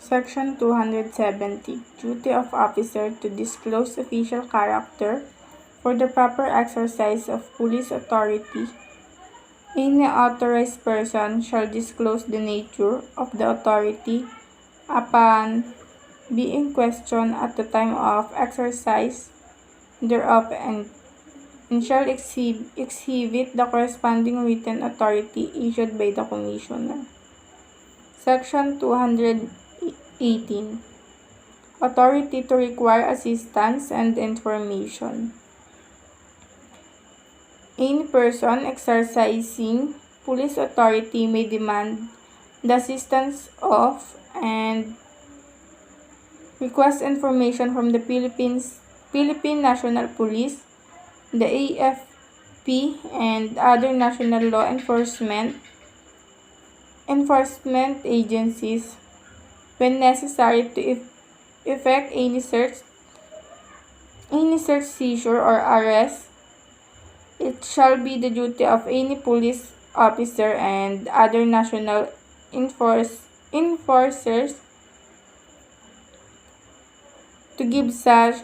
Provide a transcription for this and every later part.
Section 270. Duty of officer to disclose official character for the proper exercise of police authority. Any authorized person shall disclose the nature of the authority upon being questioned at the time of exercise thereof and shall exhibit the corresponding written authority issued by the Commissioner. Section 218. Authority to require assistance and information. Any person exercising police authority may demand the assistance of and request information from the Philippine National Police, the AFP, and other national law enforcement agencies when necessary to effect any search, seizure, or arrest. It shall be the duty of any police officer and other national enforcers to give such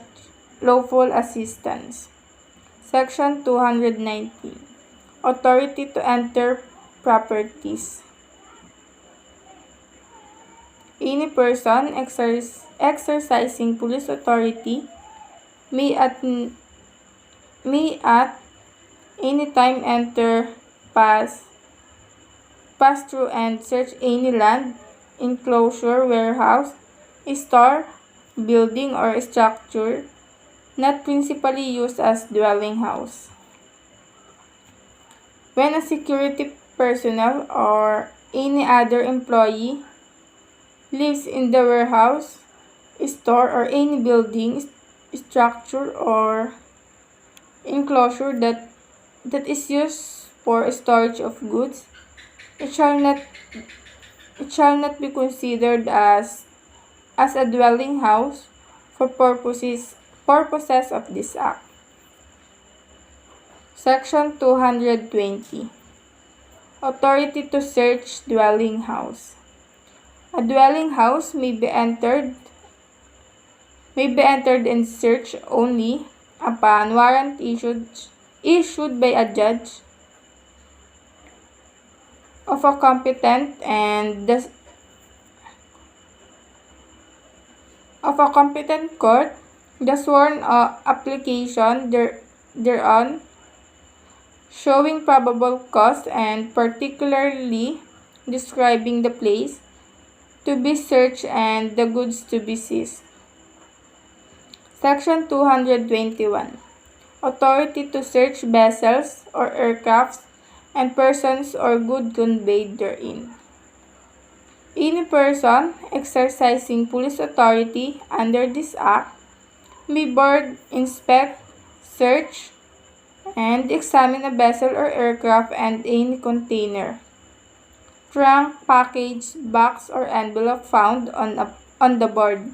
lawful assistance. Section 219. Authority to enter properties. Any person exercising police authority may at any time enter, pass through and search any land, enclosure, warehouse, store, building, or structure not principally used as dwelling house. When a security personnel or any other employee lives in the warehouse, store, or any building, structure, or enclosure that is used for storage of goods, it shall not be considered as a dwelling house for purposes of this act. Section 220. Authority to search dwelling house. A dwelling house may be entered and searched only upon warrant issued by a judge of a competent court. The sworn application thereon showing probable cause and particularly describing the place to be searched and the goods to be seized. Section 221. Authority to search vessels or aircrafts and persons or goods conveyed therein. Any person exercising police authority under this act may board, inspect, search, and examine a vessel or aircraft and any container, trunk, package, box, or envelope found on the board,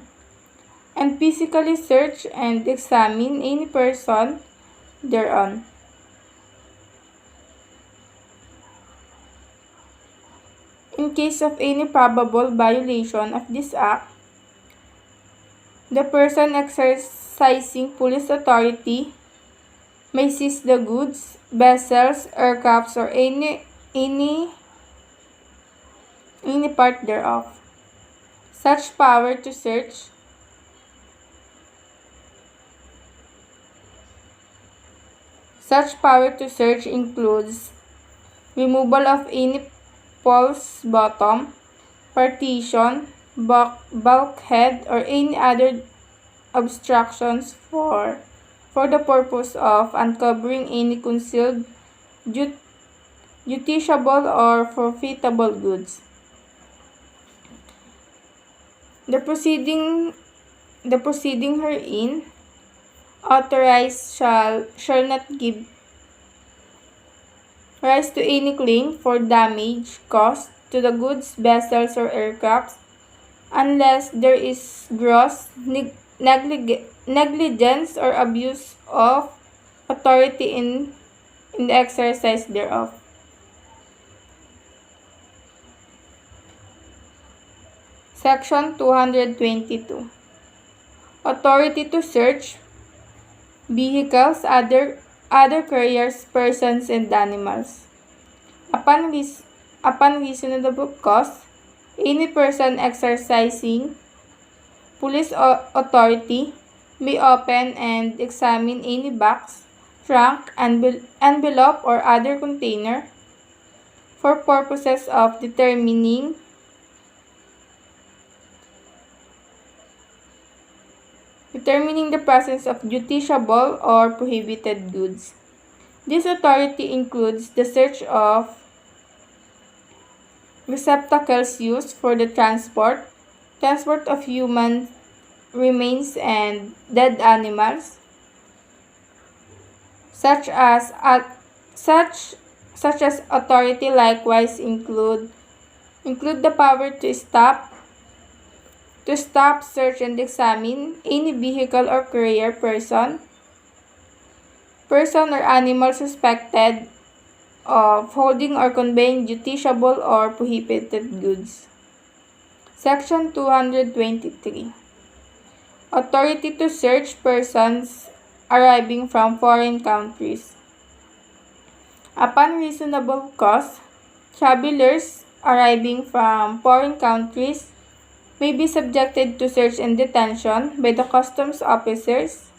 and physically search and examine any person thereon. In case of any probable violation of this act, the person exercising police authority may seize the goods, vessels, aircrafts, or any part thereof. Such power to search includes removal of any false bottom, partition, bulkhead, or any other obstructions for the purpose of uncovering any concealed, justiciable, or forfeitable goods. The proceeding herein authorized shall not give rise to any claim for damage caused to the goods, vessels, or aircrafts unless there is gross negligence or abuse of authority in the exercise thereof. Section 222. Authority to search vehicles, other carriers, persons, and animals. Upon reasonable cause, any person exercising police authority may open and examine any box, trunk, envelope, or other container for purposes of determining the presence of justiciable or prohibited goods. This authority includes the search of receptacles used for the transport of human remains and dead animals, such as authority likewise include the power to stop, search, and examine any vehicle or carrier, person or animal suspected of holding or conveying justiciable or prohibited goods. Section 223. Authority to search persons arriving from foreign countries. Upon reasonable cause, travelers arriving from foreign countries may be subjected to search and detention by the customs officers.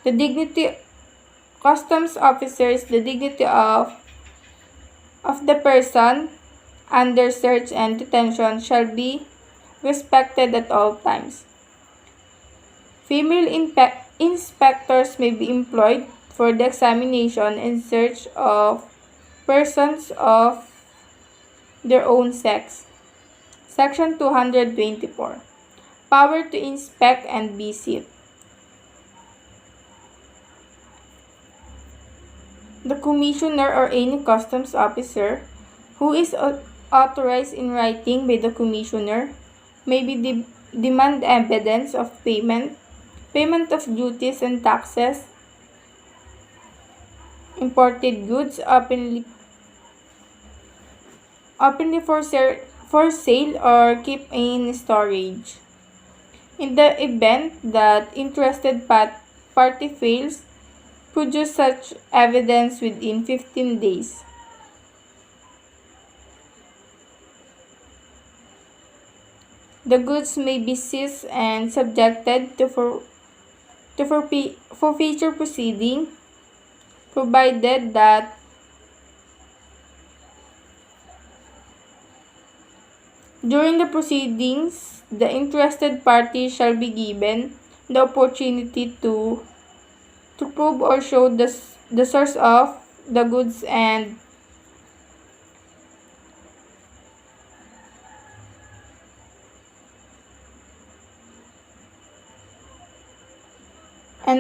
The dignity of the person under search and detention shall be respected at all times. Female inspectors may be employed for the examination and search of persons of their own sex. Section 224. Power to inspect and visit. The commissioner or any customs officer who is authorized in writing by the commissioner may be demand evidence of payment of duties and taxes, imported goods openly for sale or keep in storage. In the event that interested party fails, produce such evidence within 15 days. The goods may be seized and subjected to forfeiture proceeding, provided that during the proceedings, the interested party shall be given the opportunity to prove or show the source of the goods and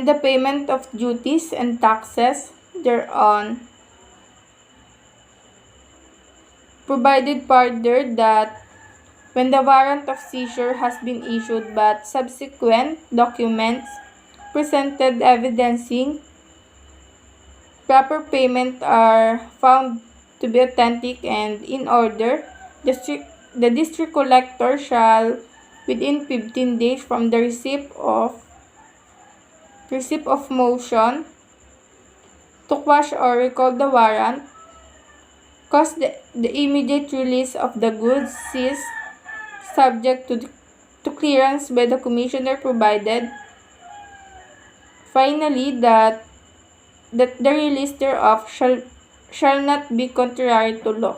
the payment of duties and taxes thereon, provided further that when the warrant of seizure has been issued but subsequent documents presented evidencing proper payment are found to be authentic and in order, the district collector shall, within 15 days from the receipt of motion to quash or recall the warrant, cause the immediate release of the goods seized, subject to clearance by the commissioner, provided finally that the release thereof shall not be contrary to law.